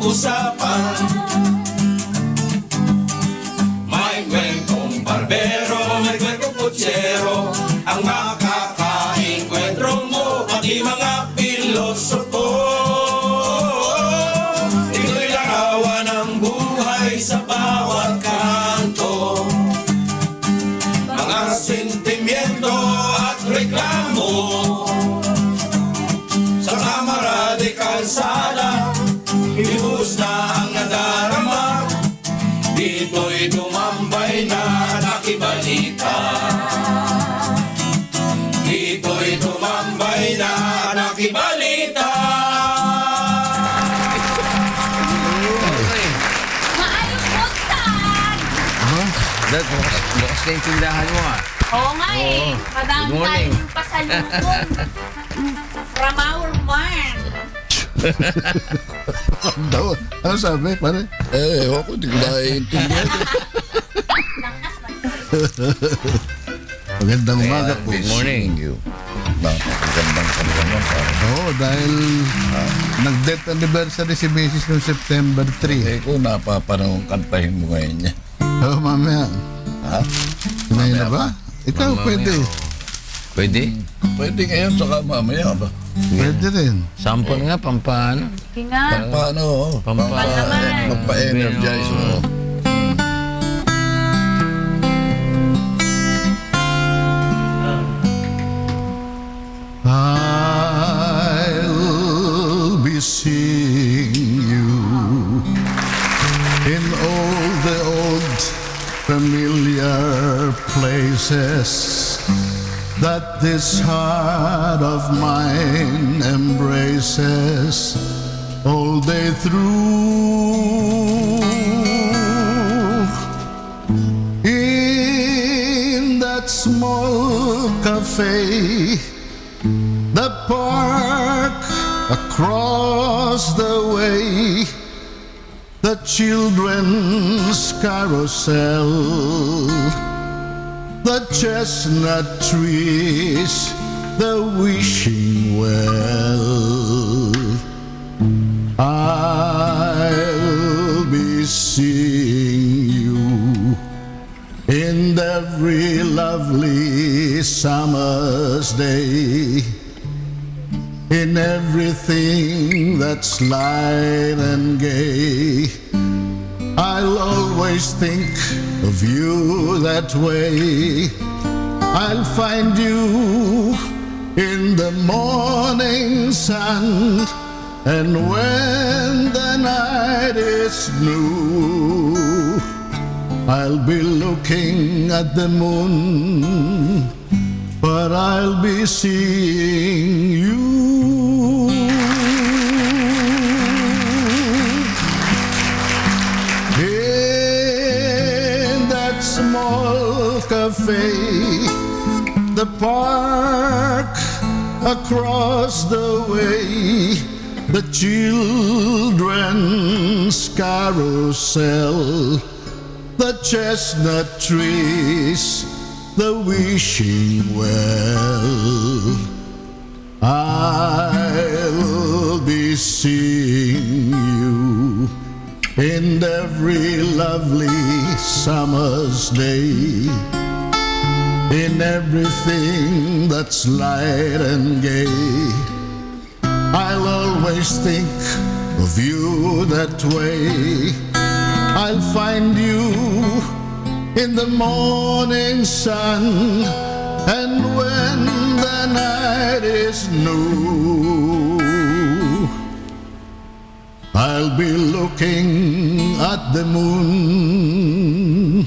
usapan. May kwentong barbero, may kwentong kutsero, ang makakainkwentro mo, pati mga pilosopo. Ito'y larawan ng buhay sa bawat kanto, mga sentimiento at reklamo. Sa kamara de kalsada, ibus na ang nadarama, dito'y tumambay na nakibalita. Dito'y tumambay na nakibalita. Maayong buntag! Dad, bukas na yung tindahan mo ah. Oo nga eh. Madami Good morning. tayong pasalubong. From our man. Daw, ano sabi, pare? Ewan ko, di ko naiintindihan. Magandang umaga po. Good morning. Thank you. Napakagandang kanta mo, pare. Oo, dahil nag-death anniversary si Mrs. noong September 3. Eh, kung napapanahon kantahin mo ngayon niya. Oo, mamaya. Ha? Ngayon na ba? Ikaw, Mamaya, pwede. Pwede? Pwede ngayon, saka mamaya ba? Pwede rin. Sample nga, pampaan. Sige nga. Paano? Pampaan naman. Magpa-energize mo. I'll be seeing you in all the old familiar places that this heart of mine embraces all day through. In that small cafe, the park across the way, the children's carousel, the chestnut trees, the wishing well. I'll be seeing you in every lovely summer's day, in everything that's light and gay. I'll always think of you that way. I'll find you in the morning sun, and when the night is new, I'll be looking at the moon, but I'll be seeing you. In that small cafe, the park across the way, the children's carousel, the chestnut trees, the wishing well. I'll be seeing you in every lovely summer's day, in everything that's light and gay. I'll always think of you that way. I'll find you in the morning sun, and when the night is new, I'll be looking at the moon,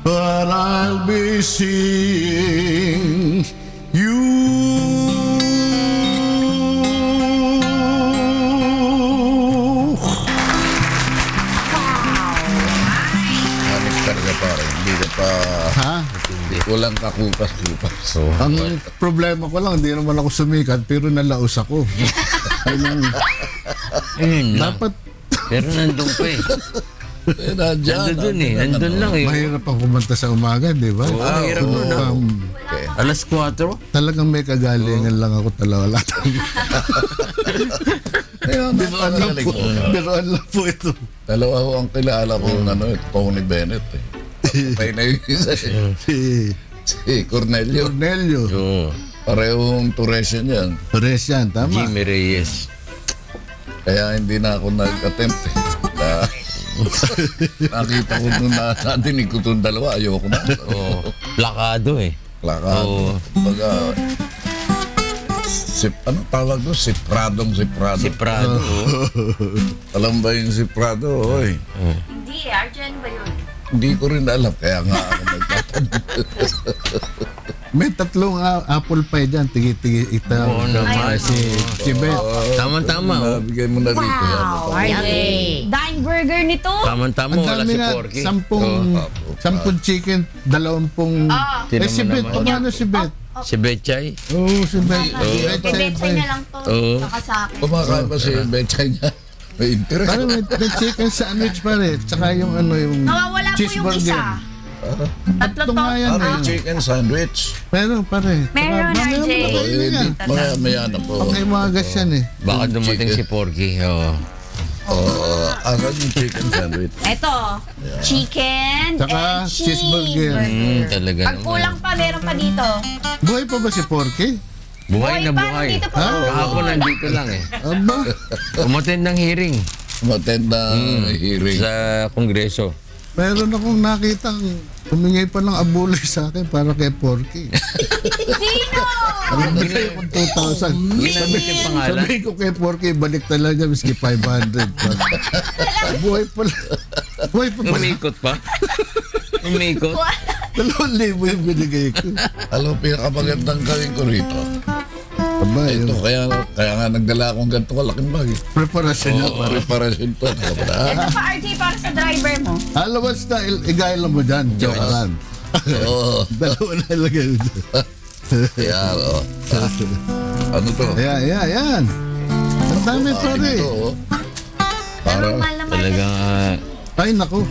but I'll be seeing you. Hanip talaga, pare. Hindi ka pa... Ha? Walang kakupas-kupas. So, Ang problema ko lang, hindi naman ako sumikat, pero nalaos ako. Dapat Pero nandun pa eh. nandiyan. Nandun eh. Nandun lang eh. mahirap ang kumanta sa umaga, di ba? Oo, ang hirap nun, no? Alas 4? Talagang may kagalingan lang ako talaga. Biruan lang po. Biruan lang po ito. Dalawa ho ang kilala ko ng Tony Bennett eh. Patay na yung isa eh. Si Cornelio. Cornelio. Oo. Parehong Turesian yan. Torres yan, tama. Jimmy Reyes. Kaya hindi na ako nag-attempt eh. Nakita ko nung nadinig ko itong dalawa, ayoko na. Oo. Plakado eh. Lakan. Oo. Kumbaga, ano tawag doon? Si Prado. Si Prado. oo. Alam ba yung si Prado? Oy. Hindi, Arjen ba yun? Hindi ko rin alam. Kaya nga ako nagtatanong. May tatlong apple pie dyan. Tigi-tigi ita. Oo naman. Si Bet. Tama-tama. oh. Nabigay mo na rito. yan. RJ. Dine burger nito. Tama-tama. Ang Wala dami si nga, Porky. 10 chicken, 20. Ah, Tinan Si mo Bet, naman. paano si Bet? Si Betchay. Oo, si Bet. Bebetsay na lang to. Oo. Saka sa akin. Kumakain ba si Betchay niya? May interest. Ano, may chicken sandwich pa rin. Tsaka yung yung Nawawala po yung isa. Tatlo to. nga yan May eh. chicken sandwich. Pero pare. Meron, RJ. Maya na po. Okay, mga gas yan eh. Baka dumating si Chicken. Porky. Oo. Asan yung chicken sandwich? Eto, chicken Tsaka and cheese cheeseburger. Talaga Pag kulang pa, meron pa dito. Buhay pa ba si Porky? Buhay na pa, buhay. nandito pa. Kahapon nandito lang eh. Aba, Umattend ng hearing Matend na hearing. sa Kongreso. meron akong nakitang humingi pa ng abuloy sa akin para kay Porky. Sino? Bigay akong 2,000. Ginamit yung pangalan. Sabi ko kay Porky, balik talaga miski 500 pa. Buhay pala. Buhay pa pala. Umikot pa. Umikot. 2,000 yung binigay ko. Alam, pinakamagandang gawin ko rito. Aba, Ito, yung kaya nga nagdala akong ganito kalaking bag. preparasyon niya. Preparation to. Ito pa, RJ, para sa driver mo. Alawas na, igay lang mo dyan. Joke lang. Oo. Dalawa na ilagay mo dyan. Kaya, ano to? Ayan. Ang dami pa rin. Ito, oh. Pero Para, mahal naman. Talagang Ay, naku.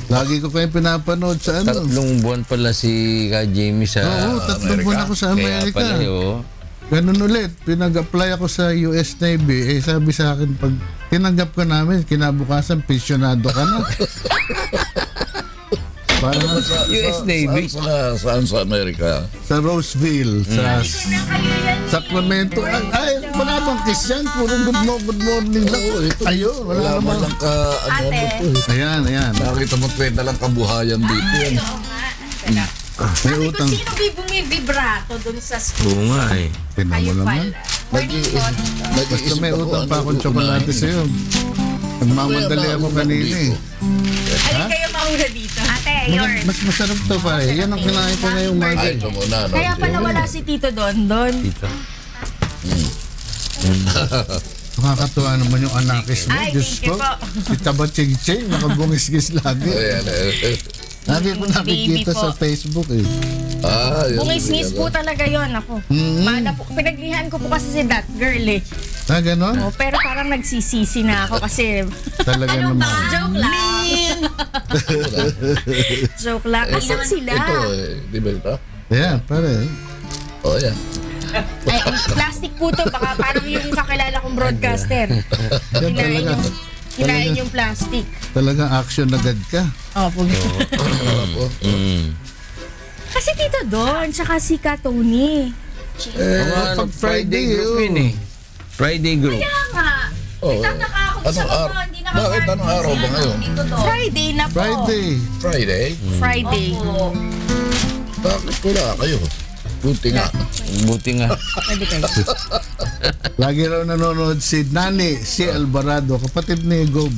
Lagi ko kayo pinapanood sa ano. 3 buwan pala si Ka Jamie sa Oo, 3 buwan ako sa Kaya Amerika. pala oh. Ganun ulit. Pinag-apply ako sa US Navy. Eh, sabi sa akin, pag tinanggap ka namin, kinabukasan, pensionado ka na. Parang US Navy. Saan sa Amerika? sa Roseville, sa Sacramento. Ay, wala bang kiss yan? Puro good morning lang. Ayun, wala Wala man naman. lang ka, ano Ate. to eh. Ayan. Nakita mo, kwenta lang kabuhayan dito yan. May Sabi ko, utang. sino bumivibrato dun sa Oo nga eh. Tingnan mo kayo naman. pala? Morning po. Basta Nag-iisip may ako, utang ano pa akong unahin tsokolate ko. sa'yo. Nagmamadali ako kanina eh. Alin kayo mauna dito? Ate, yours. Mas masarap to pa eh. Yan ang kinain ko ngayong Ay, market. ito muna. no? Kaya pala wala si Tito Don. Dito. Nakakatuwa naman yung anakis mo. Ay, Diyos thank you ko. po. Si Taba Ching-Ching, nakabungis-gis lagi. Ayan, Lagi ko nakikita Baby po. sa Facebook eh. yun. Bungis-ngis po talaga yon ako. Mana po, pinaglihan ko po kasi si that girl eh. Ah, ganon? Oh, pero parang nagsisisi na ako kasi Talaga naman. joke lang. Joke lang. Asan sila? Ito eh, di ba ito? Ayan, pare. O, yan. Ay, plastic po to. Baka parang yung kakilala kong broadcaster. Yan Kinain talaga. Kinain yung plastic. Talagang action agad ka. Opo. Kasi Tito Don, tsaka si Ka Tony. Pag Friday, group oh. yun eh. Friday group. Kaya nga, Oh, nagtataka ako sa anong araw? mga hindi Bakit anong araw ba ngayon? Tito Don. Friday na po. Friday. Friday? Friday. Bakit wala kayo? Buti nga. Buti nga. Pwede kayo. Lagi raw nanonood si Nani, si Alvarado, kapatid ni Gob.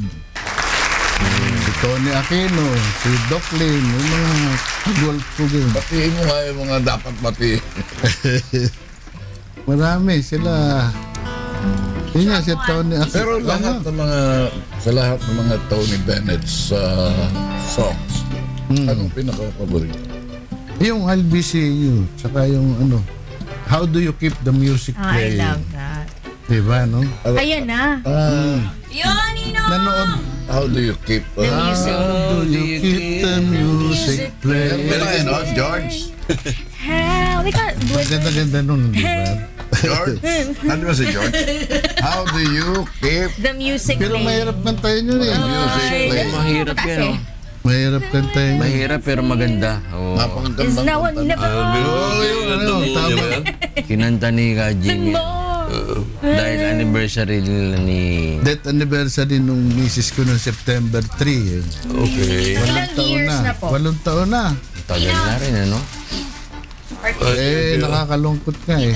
Si Tony Aquino, si Doc Lin, yung mga golf ko game. Batiin mo nga yung mga dapat batiin. Marami sila. Yun nga, si Tony Aquino. Pero lahat ng mga, sa lahat ng mga Tony Bennett's songs, anong pinaka-paborito? Yung I'll Be Seeing You, tsaka yung ano, How Do You Keep the Music I Playing? love that. Diba, no? Ayan na. Yun, Ino! Nanood. How do you keep... music. How do you keep the music playing? George? Hell, we got... Ang ganda-ganda nun, di ba? George? Ano ba si George? How do you keep The music Pero play. mahirap kantayin yun eh. music play? Mahirap yan, oh. Mahirap kantayin yun. Mahirap pero maganda. Oh. Is Napakagandang now kanta. never Oo, yun, ano, tama. Kinanta ni Ka Jimmy. Dahil anniversary nila ni... Death anniversary nung misis ko noong September 3. Eh. Okay. Ilang years na po? 8 taon na. Tagal na rin, ano? Nakakalungkot nga eh.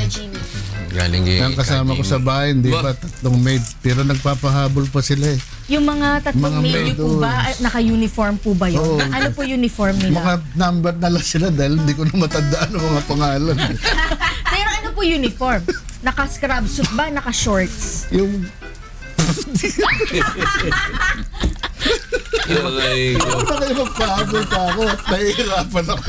Galing kay Ang kasama ko sa bahay, di ba? 3 maid. Pero nagpapahabol pa sila eh. Yung mga tatlong Mga maid maid, po ba, naka-uniform po ba yun? Oo. Ano po uniform nila? Mga number na lang sila dahil hindi ko na matandaan ang mga pangalan. Pero ano po uniform? Naka-scrub suit ba? Naka-shorts? Yung Aray ko. ano kayo magpahabol ka ako? Nahihirapan ako.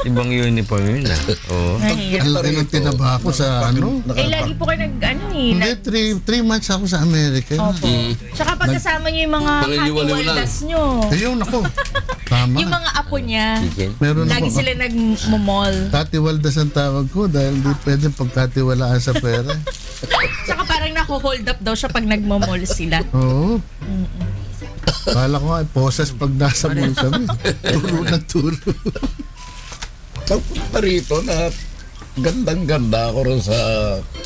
Ibang uniform yun, ah. Oo. Mahirap. Ang laki ng tinaba ko sa ano? Eh, lagi po kayo Hindi, 3 months ako sa Amerika. Opo. Tsaka pagkasama niyo yung mga Pangiliwaliw lang. katiwaldas nyo. Ayun ako. Tama. Yung mga apo niya. Chicken. Meron Lagi ako. sila nag-mall. Katiwaldas ang tawag ko dahil hindi pwede pagkatiwalaan sa pera. Tsaka parang nako-hold up daw siya pag nagmamall sila. Oo. Kala ko nga, posas pag nasa mall kami. Turo na turo. Pagpunta rito na gandang-ganda ako rin sa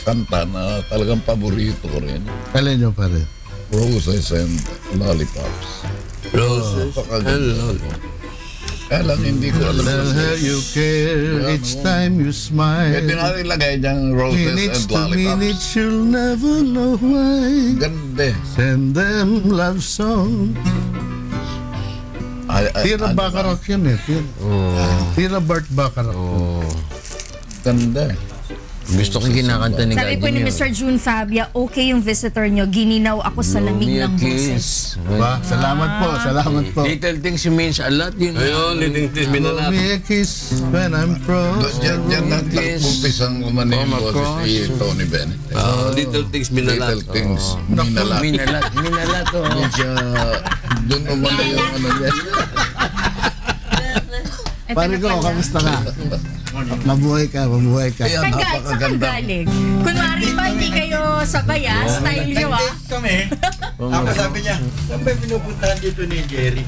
kanta na talagang paborito ko rin. Alin nyo pa rin? Roses and Lollipops. Roses and lollipops. Kaya lang hindi ko alam. Tell her you care each time you smile. Pwede natin ilagay diyang Roses Minutes and to Lollipops. minutes, you'll never know why. Ganda. Send them love song. Tira Bacharach yun eh. Tira Bart Bacharach. Oo. Ganda. Gusto kong kinakanta ni Ka Sabi po ni Jimmy. Mr. June Fabia, okay yung visitor nyo. Gininaw ako sa lamig ng boses. Ba, salamat po, salamat po. Little things means a lot, yun. Ayun, leading this minalat. Give me a kiss when I'm cross. Diyan nagtagpupis ang umano yung Oh, boses of ni Tony Bennett. Little things minalat. Little things. Minalat. Minalat, oh. Doon siya, doon umano yung ano niya. Ito Pare na ko, pala. kamusta ka? Mabuhay ka, mabuhay ka. Kaya Saan saan ka napakaganda. galing? Kunwari ba, hindi kayo sabay style nyo Kami, ako sabi niya, saan ba pinupuntahan dito ni Jerry?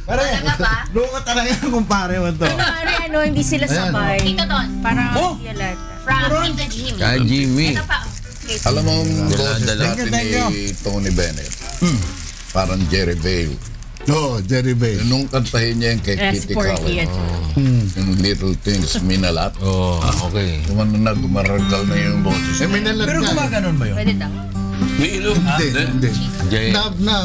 Pare, Talaga ba? loko talaga yung kumpare mo to. Kunwari hindi sila sabay. Tito Don. Parang Oh! yalat. From Tito Jimmy. Ka Jimmy. Ito pa. Okay. Alam mo ang boses Dala-dala. natin Thank you. ni Tony Bennett. Parang Jerry Vale. Oo, Jerry Bay. Nung kantahin niya yung kay Yes, Kitty poor Collins. kid. Yung Little Things Minalat. Oo, okay. Kumano na gumaragal na yung boses. Eh, minalat Pero ka. gumaganon ba yun? Pwede daw. May ilong. Hindi. Jay,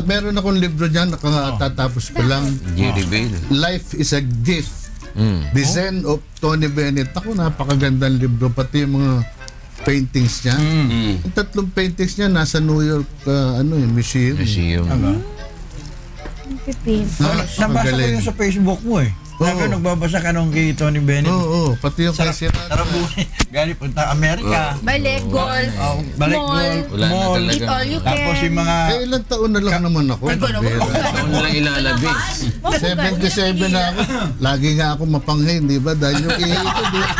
Meron akong libro dyan, nakatatapos ko lang. Jerry Vale. Life is a gift. The Zen of Tony Bennett. Ako, napakagandang libro. Pati yung mga paintings niya. Yung 3 paintings niya nasa New York museum. Museum. Pipin. Nabasa ko Magaling. yung sa Facebook mo eh. Sabi, Oo. nagbabasa ka nung kay Tony Bennett. Oo, pati yung kay Sierra. Sarap buhay. Galing punta Amerika. Balik, golf, Oh, balik mall, mall. Wala na Mall. talaga. eat all you can. Tapos yung mga... Eh, ilang taon na lang naman ako. Ay, gano'n. Vera. Ako na lang ilalabis. 77 na ako. Lagi nga ako mapanghin, di ba? Dahil yung ihi ko dito.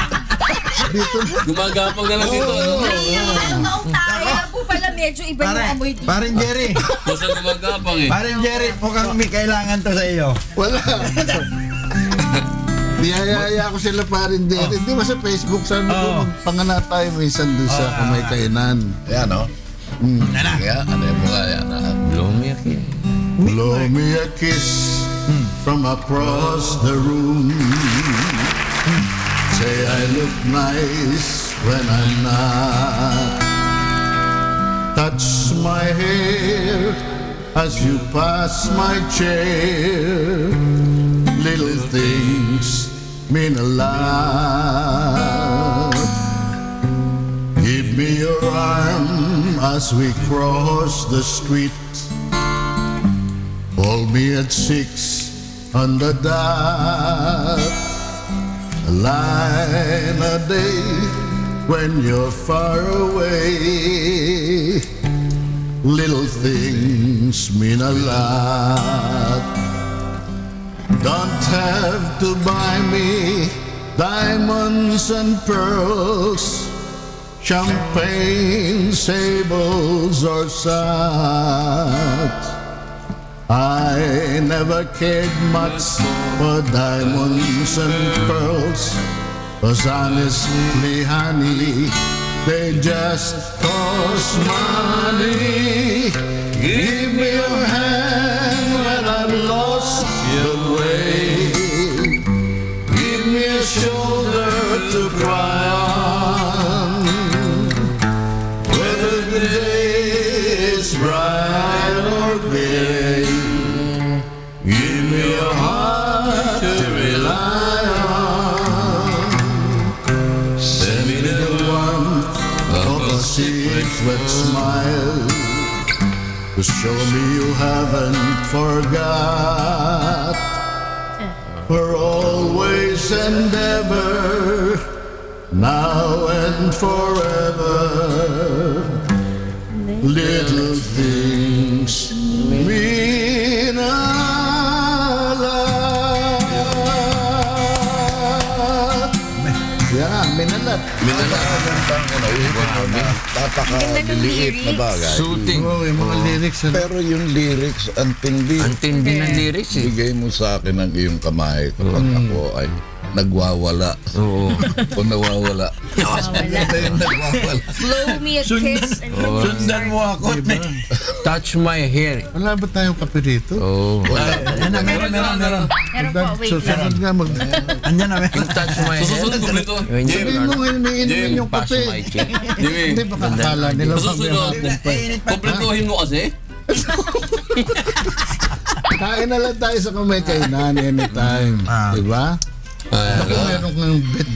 Gumagapang na lang dito. Ano? Kaya po pala medyo iba yung amoy dito. Paring Jerry. Basta gumagapang eh. Paring Jerry, mukhang may kailangan to sa iyo. Wala. Niyayaya ko sila pa rin din. Hindi ba sa Facebook, sabi ko, magpangana tayo minsan doon sa kamay kainan. Ayan o. Kaya ano yung mga yan. Blow me a kiss. Blow me a kiss from across the room. Say I look nice when I'm not. Touch my hair as you pass my chair. Little things mean a lot. Give me your arm as we cross the street. Hold me at 6 on the dot. A line a day when you're far away. Little things mean a lot. Don't have to buy me diamonds and pearls, champagne, sables, or sacks. I never cared much for diamonds and pearls, 'cause honestly, honey, they just cost money. Give me your hand when I'm lost the way. Give me a shoulder to cry on, whether the day is bright or gray. Give me a heart to rely on. Send me the warmth of a secret smile, to show me you haven't forgot. For always and ever, now and forever, little things mean a lot. Yeah, minalat. Napakagandang napaka-liliit na bagay. Shooting. Oo, yung mga lyrics. Pero yung lyrics, ang tindi. Ang tindi ng lyrics eh. Bigay mo sa akin ang iyong kamay kapag ako ay nagwawala. Oo. O nawawala. Ito yung nagwawala. Blow me a kiss. Sundan mo ako. Touch my hair. Wala ba tayong kape rito? Oo. Meron. Meron po, wait Susunod lang. nga Andyan na, Yung touch my hair. Susunod ko nito. Sabihin mo ngayon, iniinom yung Pass kape. my check. Jimmy, Hindi ba kakala nila Susunod. Kompletuhin mo kasi. kain na lang tayo sa kamay-kainan anytime. Diba? Baka meron kang bet.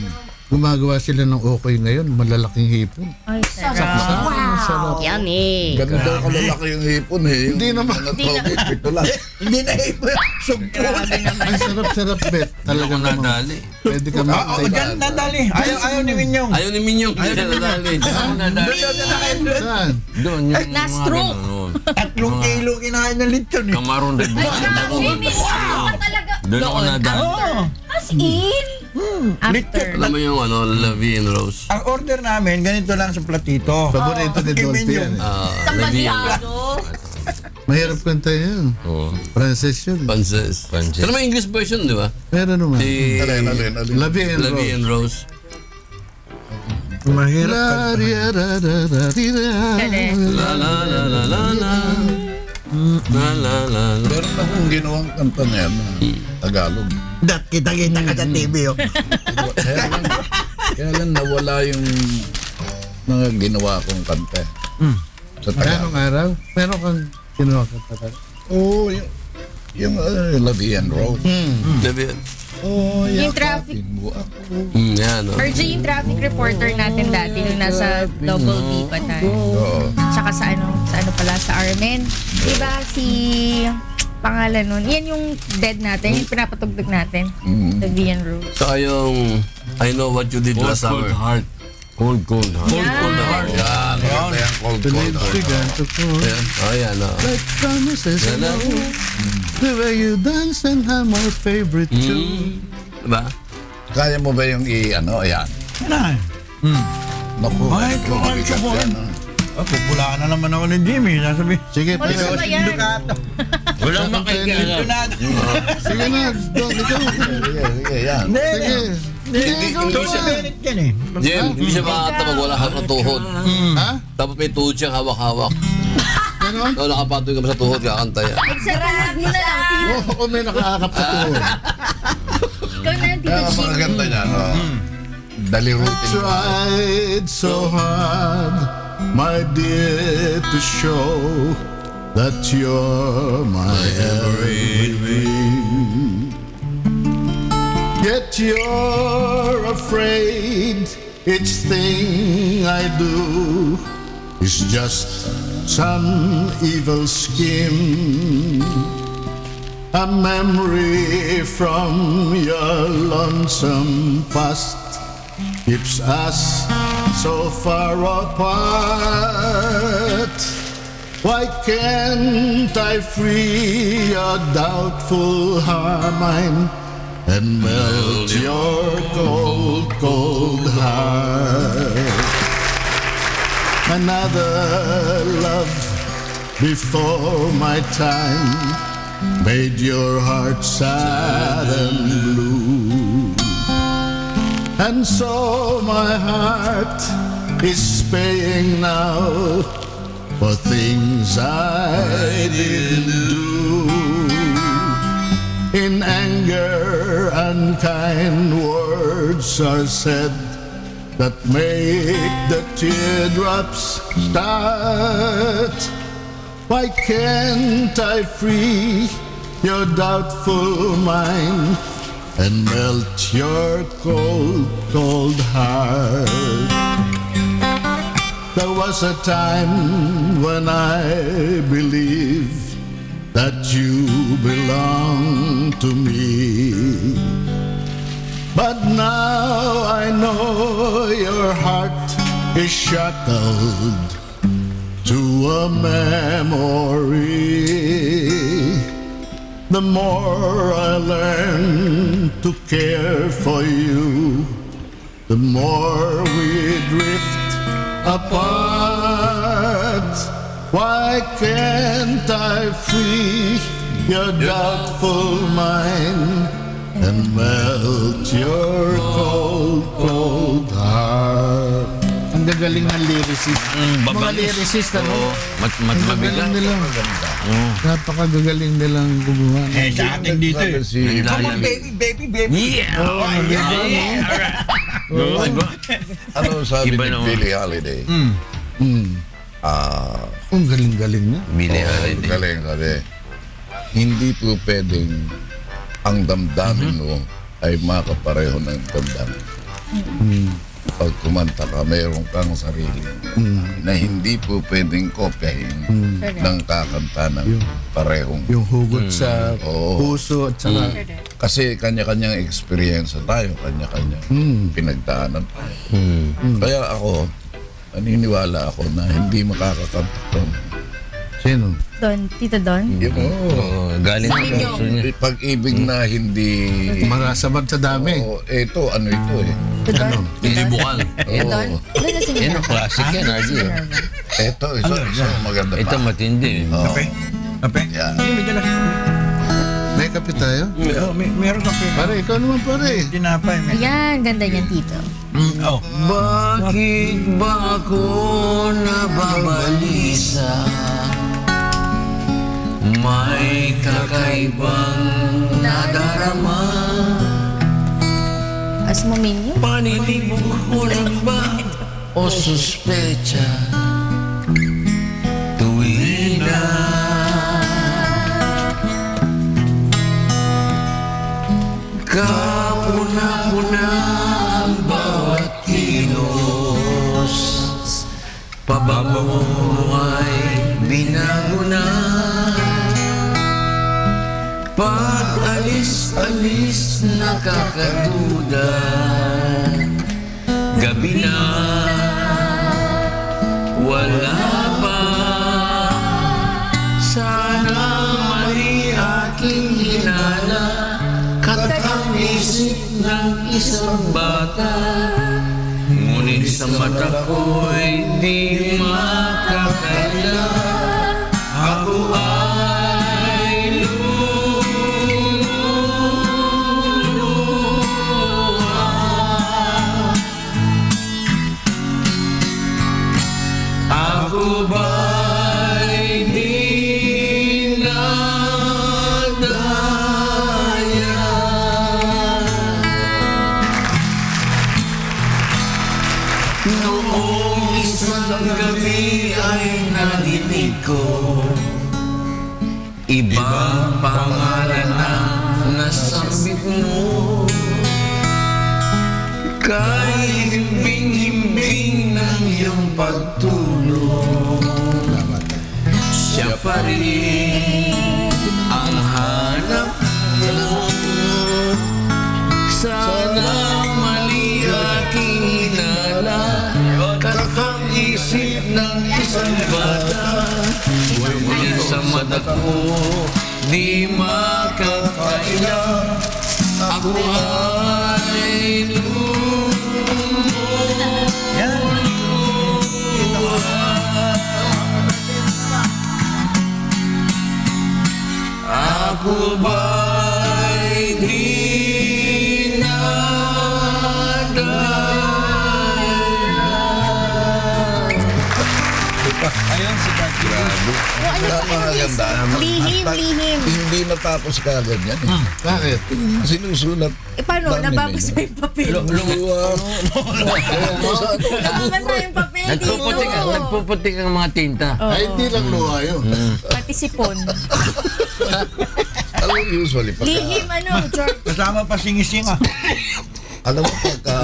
Gumagawa sila ng okay ngayon, malalaking hipon. Ay, sarap. Sarap. Yummy. Ganun daw kalalaki yung hipon eh. Hindi naman. Ito lang. Hindi na ipo. Sugpon. Ang sarap-sarap bet. Talaga naman. Nadali. Pwede ka Oo, makatay. dyan nadali. Ayaw ni Minyong. Ayaw ni Minyong. Ayaw na nadali. Saan? Doon yung Na-stroke. 3 kilo kinain ng lechon eh. Kamaron red Ay, bull. Jimmy, wow, talaga. Doon ako nadali. As in. After. Alam mo yung Lavi and Rose. Ang order namin, ganito lang sa platito. Paborito ni Kay Dolphy Minyong. yan. Lavi and Sambaliado. Mahirap kanta yan. Oo. Frances yun. Panses. Panses. Pero may English version, di ba? Pero naman. Si Alin. Labi and Lavi Rose. and Rose. Mahirap. La la la la la la. La la la la. Meron akong ginawang kanta na yan. Tagalog. Dat kita-kita ka sa TV oh. Kaya lang nawala yung mga ginawa kong kanta. Sa Tagalog. Anong araw? Meron kang kinuha ka talaga. Oo, yung Lavi and Rose. Lavi and Oh, Yung traffic. mo ako. Yan, no? RJ, yung traffic reporter natin dati nung nasa Double B pa tayo. Oo. Tsaka sa ano pala, sa Armen. Diba si pangalan nun? Yan yung dead natin, yung pinapatugtog natin. The Vian Rose. Saka yung I Know What You Did Last Summer. Heart. Cold heart. Cold heart. Yan, maganda yung cold. Began to call. Ayan. Oh, yan. Oh. Like promises and Yan, the way you dance and hum our favorite tune. Diba? Kaya mo ba yung ayan? Ano? Naku, Ay, mabigat kumain yan. Pupulaan na naman ako ni Jimmy. Sasabi, Sige, Wala pero ba yan? Ducato. Walang makikialam. sige na, Don, ikaw. Sige, yan. Sige. Sige, ikaw Ito si na. Bennett yan eh. Jim, hindi siya makakatapag wala kang tuhod. Ha? Tapos may tuhod siyang hawak-hawak. Ano? So, nakapatoy ka ba sa tuhod, kakanta yan. Sarap mo na lang. Oo, may nakaakap sa tuhod. Ikaw na, Tito Kaya Jimmy. makaganda niya. Dalirutin mo. Tried so hard, my dear, to show that you're my everything. Yet you're afraid each thing I do is just some evil scheme. A memory from your lonesome past keeps us so far apart. Why can't I free your doubtful mind and melt your cold, cold heart. Another love before my time made your heart sad and blue. And so my heart is paying now for things I didn't do. In anger, unkind words are said that make the teardrops start. Why can't I free your doubtful mind and melt your cold, cold heart? There was a time when I believed that you belonged to me. But now I know your heart is shackled to a memory. The more I learn to care for you, the more we drift apart. Why can't I free your doubtful mind and melt your cold, cold heart? Ang gagaling ng lyricist. Mga lyricist, ano? Ang Mabigat. gagaling nila. Napakagagaling nilang gumawa. Eh, sa atin dito eh. Come on, Ilayan. baby. Ano sabi Iba ni naman. Billie Holiday? Ang galing-galing na. Billie Holiday. Galing kasi. Hindi po pwedeng ang damdamin mo ay makapareho ng damdamin. Pag kumanta ka, mayroon kang sarili na hindi po pwedeng kopyahin ng kakanta ng parehong. Yung hugot sa Oo. puso at saka Kasi kanya-kanyang experience tayo, kanya-kanyang pinagdaanan tayo. Kaya ako, naniniwala ako na hindi makakakanta to. sino? Don, Tito Don. Galing sa puso niya. Pag-ibig na hindi... Marasabad sa dami. Oo, ito, ano ito eh. Tito Don. Hindi bukal. Tito Don. Ano na si Yan ang Minerva? classic yan, RG. Ito, isa maganda Ito pa. matindi. Kape? Yan. May dala. May kape tayo? Meron kape. Pare, ikaw naman pare. Tinapay. Ayan, ganda niyan, Tito. Oh. Bakit ba ako nababalisa? May kakaibang nadarama. As mo menu. Paninig mo lang ba o suspecha? Tuwina kapuna-puna ang bawat kilos. Pabango ay binago na. Pag-alis-alis nakakaduda. Gabi na wala pa. Sana mali aking hinala. Katang isip ng isang bata. Ngunit sa mata ko'y di makakaila. Ako ay ako ba'y di nadaya? Noong isang gabi ay narinig ko ibang pangalan na nasambit mo. Kay himbing-himbing ng iyong pagtulong, siya pa rin ang hanap mo. Sana mali aking hinala, katang isip ng isang bata. Ngunit sa mata ko, di makakaila. Ako ay Yan. Ako ba'y Ayun, si Kati. Napakaganda. Lihim, At lihim. Hindi natapos kagad yan. Bakit? Sinusulat. Eh, paano? Dami Nababasa nila. yung papel. Nababasa yung papel dito. Nagpuputik ang mga tinta. Ay, hindi lang luha yun. Pati sipon. Alam mo, usually, Lihim, George. Kasama pa sing-sing ah. alam mo, pagka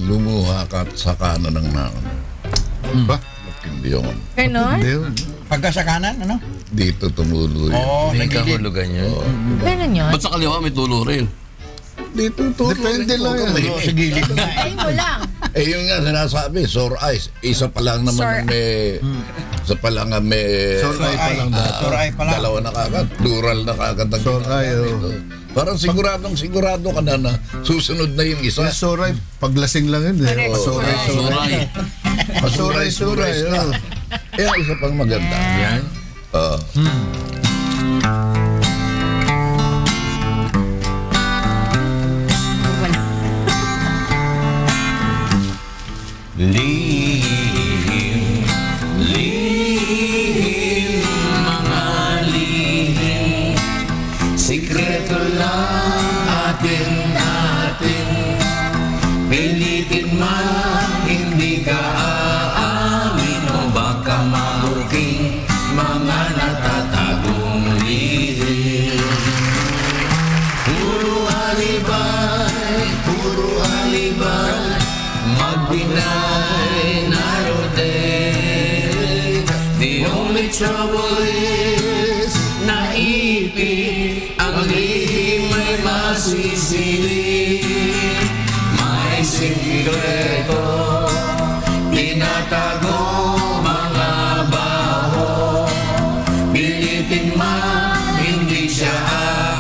lumuha ka sa kanan ng nakon, Ba? hindi yun. Ganon? Hindi yun. Pagka sa kanan, ano? Dito tumulo yun. Oo, May nagigit. kahulugan yun. Ganon yun? Ba't sa kaliwa may tulo rin? Dito tulo. Depende lang yan. Oo, sa gilid nga. Ay mo lang. Eh yun nga sinasabi, sore eyes. Isa pa lang naman Sore ang may... Isa pa lang ang may... Sore eye pa lang dati. Sore eye pa lang. Dalawa na kagad. Plural na kagad. ang Sore eye, ginagawa oh. nito. Parang sigurado ka na susunod na yung isa. Yung soray, paglasing lang yun eh. Correct. Soray, soray. Suray. Soray, oh. Eh, isa pang maganda. Yan. Oo. Wala. Lihim, lihim, mga lihim. Sikreto lang atin. Pilitin man, hindi ka aamin o baka mabuking mga natatagong lihim. Puro alibay, magbinay narote. The only trouble is, naipit ang lihim may masisili. May sikreto, tinatago mga baho. Pilitin man, hindi siya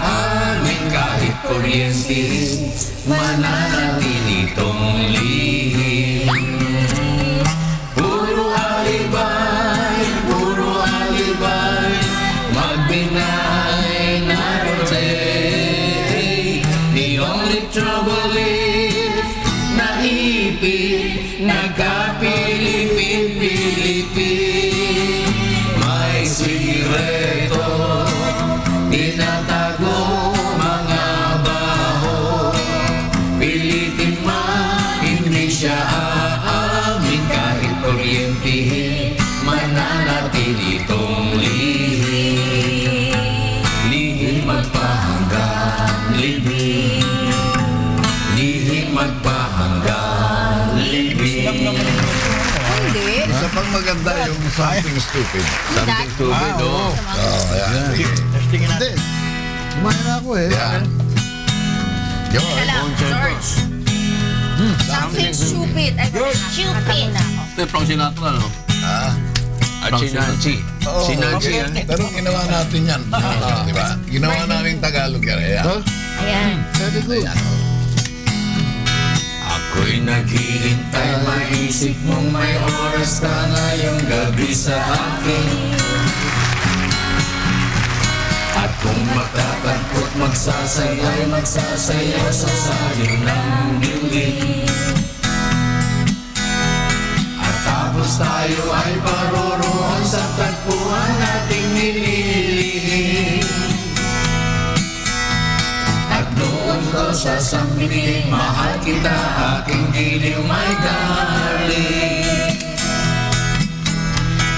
aamin kahit kuryente, mananatili itong lihim. Puro alibay, magbinay narote. The only trouble is, naipit, nagkapilipin-pilipin. May sikreto, tinatago mga baho. Pilitin man, hindi siya aamin kahit kuryente, mananatili itong lihim. Lihim magpahanggang libing. Lihim magpahanggang libing. Hindi. Isa pang maganda yung something stupid. Something stupid, oh. Oo, yan. Tapos tingin Hindi. natin. Kumain na ako eh. Yan. Yun. Alam, George. Something stupid. Ay, stupid na ako. Ito yung Frank Sinatra, no? Ah. At si Nancy. Oo, Si Nancy, okay. ah. Pero ginawa natin yan. Di ba? Ginawa namin Tagalog yan. Ayan. Huh? Ayan. Very good. Ayan. Ako'y naghihintay, maisip mong may oras ka ngayong gabi sa akin. At kung matatagpot, magsasayaw sa sayo ng dilim. At tapos tayo ay paroroon sa tagpuan nating nililihim. At doon ko sasambitin, mahal kita, aking giliw, my darling.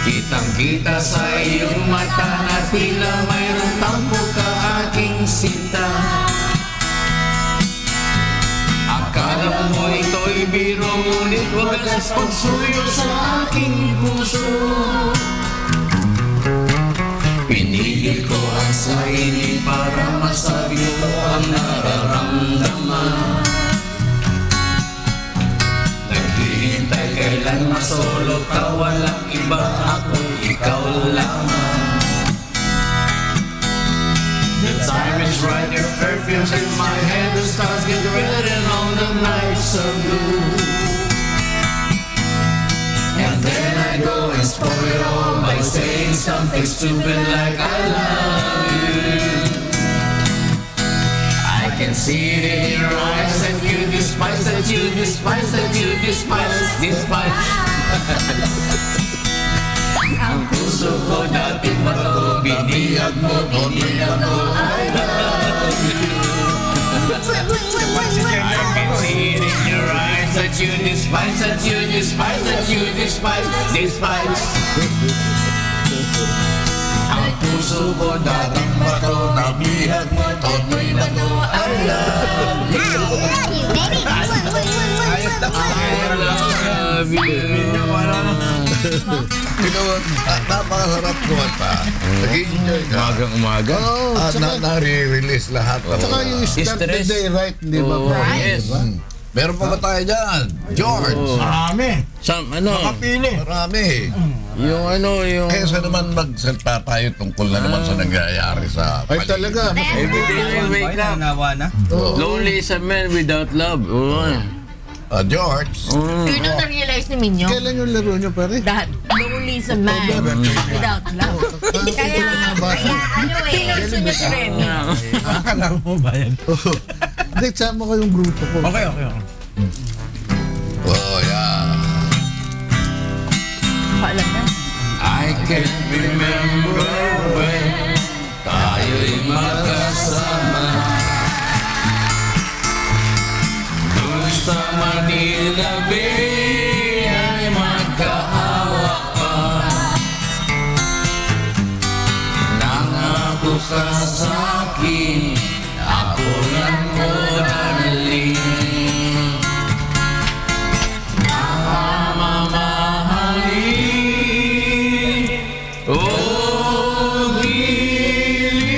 Kitang-kita sa iyong mata na tila mayroong tampo ka, aking sinta. Akala mo ito'y biro, ngunit wagas pagsuyo sa aking puso. Pinigil ko ang sarili para masabi ko ang nararamdaman. Naghihintay kailan masolo ka, walang iba, ako ikaw lamang. The time is right, your perfumes in my head, the stars get red and all the nights are blue. And then I go and spoil it all by saying something stupid like I love you. I can see it in your eyes that you despise, that you despise, that you despise, despise. Ang puso ko dating bato, biniyag mo, biniyag mo, I love you. I can see it in your eyes that you despise, that you despise, that you despise, despise. Ang puso ko dating bato, biniyag mo, toto'y bato, I love you. I love you. Napakasarap kumanta. Nag-enjoy ka. Umagang-umaga. At nare-release lahat. Saka yung start the Stress. day right, di ba? Oo, Brian? yes. Diba? Meron pa ba tayo dyan? George. Marami. Ano, Kapili. Marami. yung... Kesa naman magsalita tayo tungkol na naman sa nangyayari sa Ay paligid. talaga. Everyday I wake up. Nawa na. Lonely is a man without love. Oo. George. Yun ang na-realize ni Minyo. Kailan yung laro nyo pare? That lonely is a man without love. Kaya ano eh. Pinurso niya si Remy. Akala mo ba yan? Hindi, sama ko yung grupo ko. Okay. Oh, yeah. Paalam na. I can't remember when tayo'y magkasama doon sa Manila Bay ay magkaawa pa. Nangako ka sa'kin, ako lang mo darling. Oh, giliw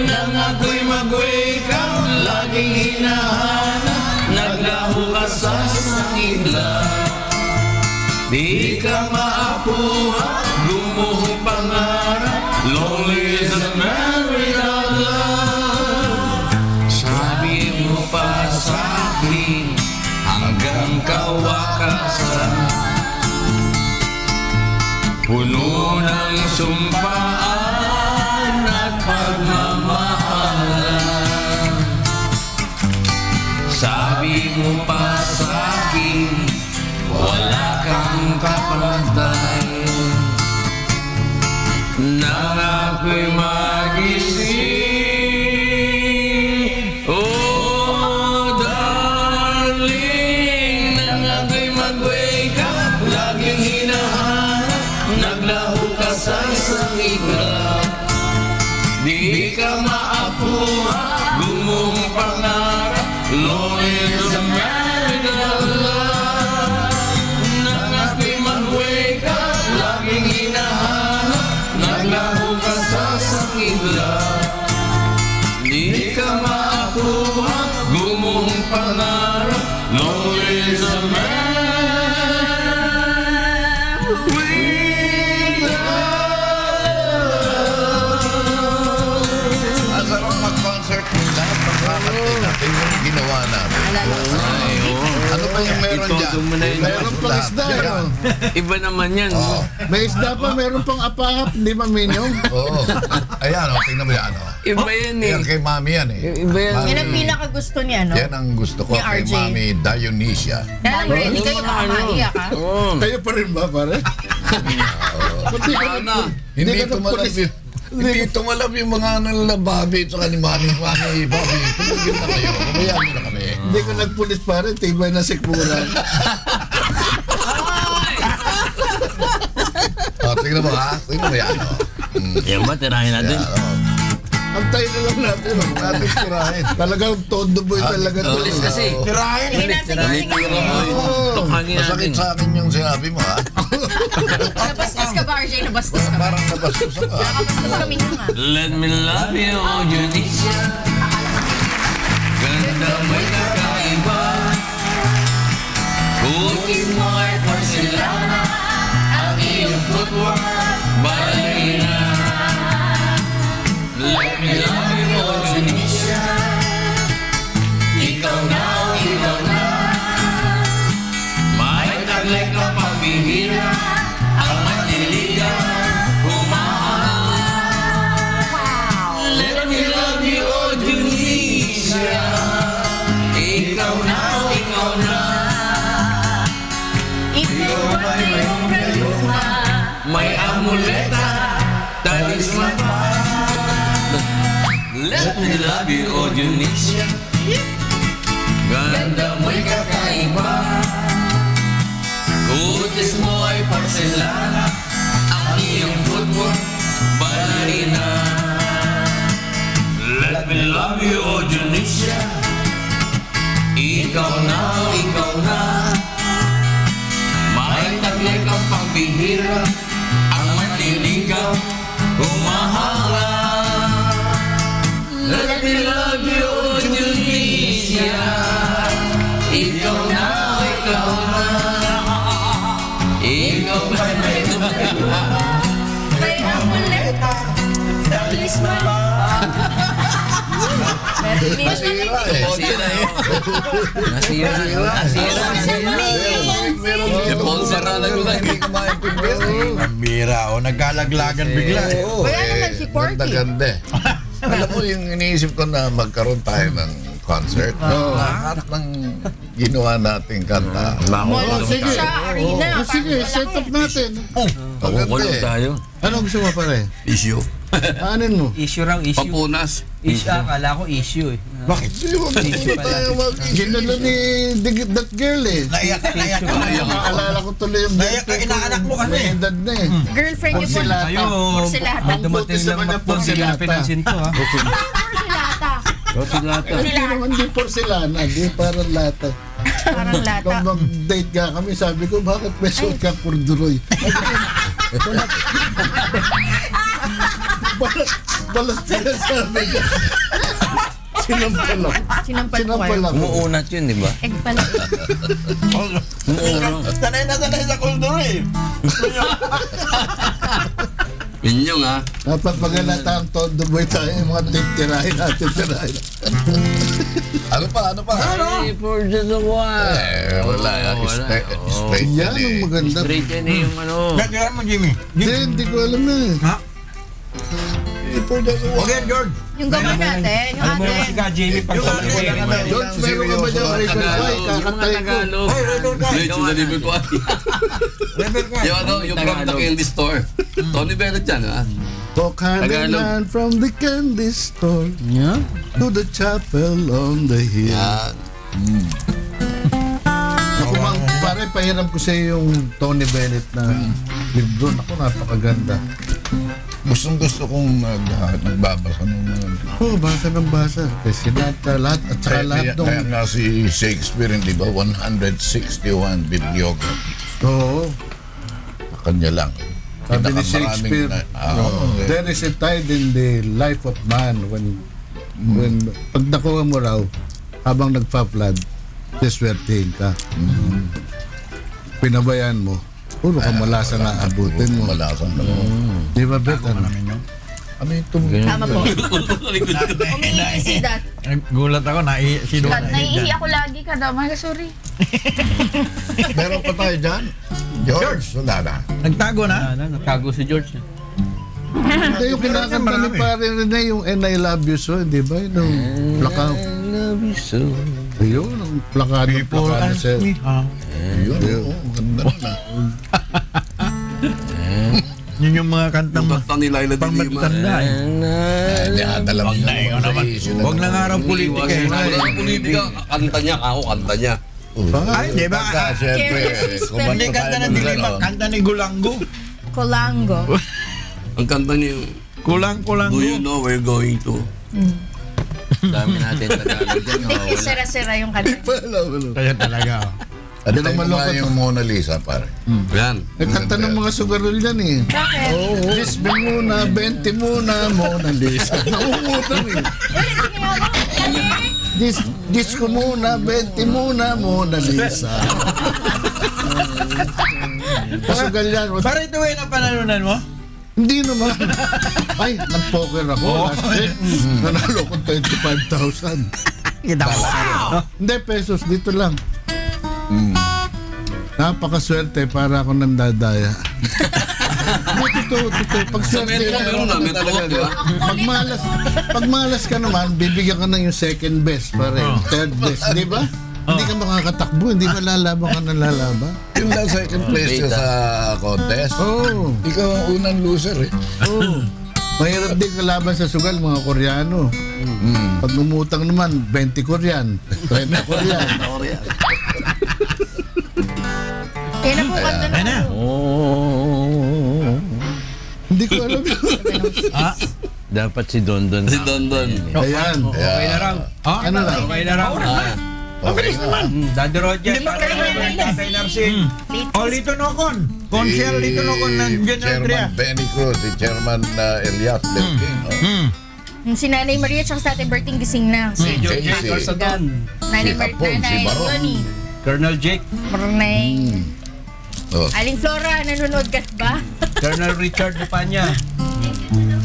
nang ako'y mag-wake up, laging hinahanap, naglaho ka sa sangila. Di ka maapuha, gumuhong pangarap, lonely is a man without love. Sabi mo pa sa'kin, hanggang kawakasan, puno ng sumpaan at pagmamahalan. Sabi mo pa sa'kin, wala kang kapantay. Nang ako'y magising, oh darling, nang ako'y mag-wake up, laging hinahanap, naglaho ka sa isang iglap. Di ka maapuha, gumuhong pangarap, lonely is a man without love. Nang ako'y mag-wake up, laging hinahanap, naglaho ka sa isang iglap. Di ka maapuha, gumuhong pangarap, lonely is a man. Ang sarap mag-concert ng lahat ng kakantay natin yung ginawa natin. Ano ba yung meron dyan? Ito, mo na yun. Meron pang isda. Yan. Iba naman yan. Oo. May isda pa, meron pang apahap, hindi maminyong. Oo. Ayan, tingnan mo yan. Iba yan eh. Yan kay Mami yan eh. Iba yan. Yan ang pinakagusto niya, no? Yan ang gusto ko Ni kay RJ. Mami Dionysia. Dahil ready kayo baka maiyak, ha? Oo. Kayo pa rin ba pare? Pati ka Hindi ka tumalab nagpulis. yung... Hindi tumalab yung mga na Bobby at saka ni Mami Bobby. Tumigil na kayo. Kabayaan nyo na kami. Hindi ka nagpulis pare, tibay na sikuran. Tingnan mo ha. Tingnan mo yan. Yan ba, tirahin natin? Antay na lang natin. Huwag natin sirahin. Talagang todo boy talaga to. Tulis kasi. Tirahin. Tingnan natin yung tingnan mo. Tukhangin Masakit natin. sa akin yung sinabi mo ha. Nabastos ka ba, RJ? Nabastos ka ba? Parang nabastos ako ha. Nabastos kami nyo, ha? Let me love you, oh Junisha. Ganda mo'y kakaiba. Kutis mo ay porcelana, ang iyong footwork, ballerina. Let me love you, oh Junisha. Talisman. Let me love you, oh Dionisio. Ganda mo'y kakaiba. Kutis mo ay porselana. Ang iyong footwork, balarina. Let me love you, oh Dionisio. Ikaw na, ikaw na. May taglay kang pagbihira. Ang manliligaw, humahanga. Let me love you, oh Dionisio. Ikaw na, ikaw na. Ikaw na, May amuleta. Talisman. Nasira eh. Paul Serrano ko na Hindi ko maintindihan. Ang bira, nagkalaglagan bigla. Oo, Wala naman si Porky. ganda-ganda eh. Alam mo, yung iniisip ko na magkaroon tayo ng concert. Lahat ng ginawa nating kanta. Mall sige. sa arena. Sige, set up natin. Maganda Kulong eh. tayo. Anong gusto mo pare? issue. Anin mo? Issue raw, issue. Papunas. Issue, akala ko issue eh. Bakit? Hindi tayo Ginalo ni that girl eh. Naiyak ka. Naalala ko tuloy yung Naiyak ka, inaanak mo kasi. May edad na eh. Girlfriend niyo po. Porcelata. Tayo, Porcelata. may dumating Ang lang buti sa magpo kanya, sila porcelata. pinansin to ha. Porcelata. Rosilata. Hindi naman di porcelana, di parang lata. Parang Kung lata. mag-date ka kami, sabi ko, bakit may suot ka kurduroy? Balat sila sabi ko. Sinampalak. Sinampal ko kayo. Sinampalak. Umuunat yun, di ba? Egg pala. Umuurong. Sanay na sanay sa kuldur eh. Yun ha. Dapat magalata ang todo boy tayo, yung mga titirahin natin, tirahin. Ano pa? Hey, for just a while. Wala. Straight Yan yan ang eh. maganda. Straight yan eh, yung ano. Gagawin mo, Jimmy. Hindi ko alam na eh. Ha? Huwag Okay, George. Yung gawin natin. Yung Alam mo naman si atin. ka, Jamie, pag Yung sabi ko atin, lang ano, naman. George, meron ka ba dyan record Tagalog. boy? Yung mga Kakatay ko. Tagalog. Hey, Rebel Guy. Let's yung nalibig ko. Rebel Guy. Yung ano, yung from the candy store. Tony Bennett yan ha. Talk hand in Tagalog. hand from the candy store to the chapel on the hill. Yan. Ako bang, pare, pahiram ko sa yung Tony Bennett na libro. Ako, napakaganda. Gustong-gusto kong nagbabasa ng mga... Oo, basa ng basa. Kay Sinatra, lahat, at saka lahat Kaya nung... nga si Shakespeare, di ba, 161 bibliography. Oo. Kanya lang. Sabi ni Pinakamaraming Shakespeare, there is a tide in the life of man when pag nakuha mo raw, habang nagpa-flood, siswertihin ka. Pinabayaan mo, puro kamalasan na abutin mo. Malasan na mo. Di ba, Bet? Ano? Ano yung Tama po. Umiihi si Dat. Gulat ako, Dat, naiihi ako lagi ka daw. Mahal, sorry. Meron pa tayo dyan? George, wala na. Nagtago na? Nagtago si George. Ito yung kinakanta ni Pare Rene, yung And I Love You So, di ba? Yung plaka. I love you so. Ayun, ang plakado sa... Yun, oo, maganda na. Yun yung mga kantang Basta ni Laila de Lima. pangmatanda eh. Hindi, adala mo yung Huwag na nga raw politika eh. Wala ng politika. Kanta niya. Ako kanta niya. Ay, di ba? Pagka, siyempre, Hindi kumanta kanta tayo ng ng Dilima, ano. kanta ni Gulango. Kolango. Ang kanta niya yung Kulang-kulang Do you know we're going to? Dami natin Tagalog dyan. Hindi, nawawala. sira-sira yung kanta. Kaya talaga. At Yan ang tayo mo malungkot. nga yung Mona Lisa, pare. Yan. Nagkanta ng mga sugarol yan eh. Bakit? Oo, 10 muna, 20 muna, Mona Lisa. Naungutang eh. Ulit, sige nga ba? Disco muna, 20 muna, Mona Lisa. Pasugal yan. Para ito eh ang panalunan mo? Hindi naman. Ay, nag-poker ako. Last week. Nanalo ko 25,000. Kita mo. Hindi, pesos. Dito lang. Napakaswerte para ako nandadaya. Totoo. Pag swerte Metro, meron na, Metro, di ba? Pag malas ka naman, bibigyan ka na yung second best, pare. Third best, di ba? Hindi ka makakatakbo, hindi malalaban ka ng lalaban. Yung lang second place ka sa contest. Oo. Ikaw ang unang loser eh. Oo. Mahirap din kalaban sa sugal, mga Koreano. Pag umutang naman, 20 Korean, 30 Korean. Kaya na po, kanta na. Oh. Hindi ko alam. Dapat si Dondon. Si Dondon. Ayan. Okay na raw. Ano na? Okay na raw. Okay naman. Daddy Roger, tatay naman, tatay Narsing. O, Lito Nocon. Consiel Lito Nocon ng General Tria. Chairman Benny Cruz, si Chairman Elias Delfin. Si Nanay Maria at sa ating Berting gising na. Si George JC. Calzadon. Nanay Si Hapon, si Nanay Barong. Loni. Colonel Jake. Marnay. Oh. Aling Flora, nanonood ka ba? Colonel Richard Lupanya.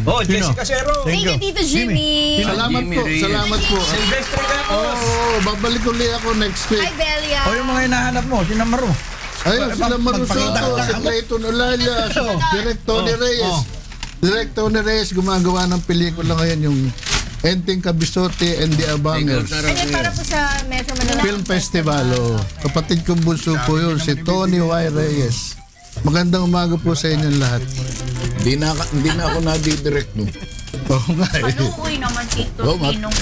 Oh, Jessica Cero. Thank you, Tito Jimmy. Salamat Jimmy po, Reyes. salamat po. Silvestre Gamos. Oo, babalik ulit ako next week. Hi, Belia. O yung mga hinahanap mo, sinamaro. Ayun, sila Marusoto, magpakita si ka. Clayton Olaya, si Direk Tony Reyes. Direk Tony Reyes gumagawa ng pelikula ngayon, yung Enting Kabisote and the Abangers. Ano para po sa Metro Manila? Film Festival, oh. Kapatid kong bunso po yun, si Tony Y. Reyes. Magandang umaga po sa inyong lahat. Hindi na ako nadidirect no. Oo nga eh. Paluoy naman Tito Oh, Tinong.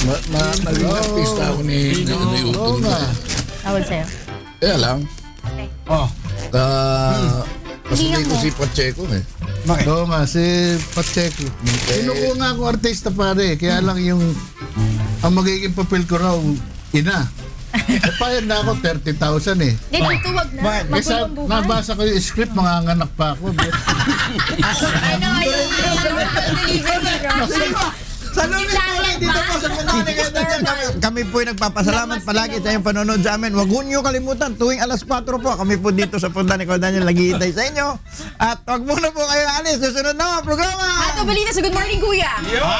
naging artista ako ni Oo Utol. nga. Tawag sa'yo. Kaya lang, Oh. kasabay ko si Pacheco eh. Oo nga, si Pacheco. Kinukuha nga akong artista pare, kaya lang yung ang magiging papel ko raw, ina. Napayag na ako, 30,000 eh. Hindi, Tito, wag na. Kasi Magulong buhay. nabasa ko yung script, manganganak pa ako. Ano, ayun. Salud dito po sa kami po ay nagpapasalamat palagi sa inyong panonood sa amin. Huwag niyo kalimutan, tuwing alas 4 po, kami po dito sa Punta ni Daniel naghihintay sa inyo. At huwag muna po kayo alis. Susunod na mga programa. Ato balita sa Good Morning, Kuya.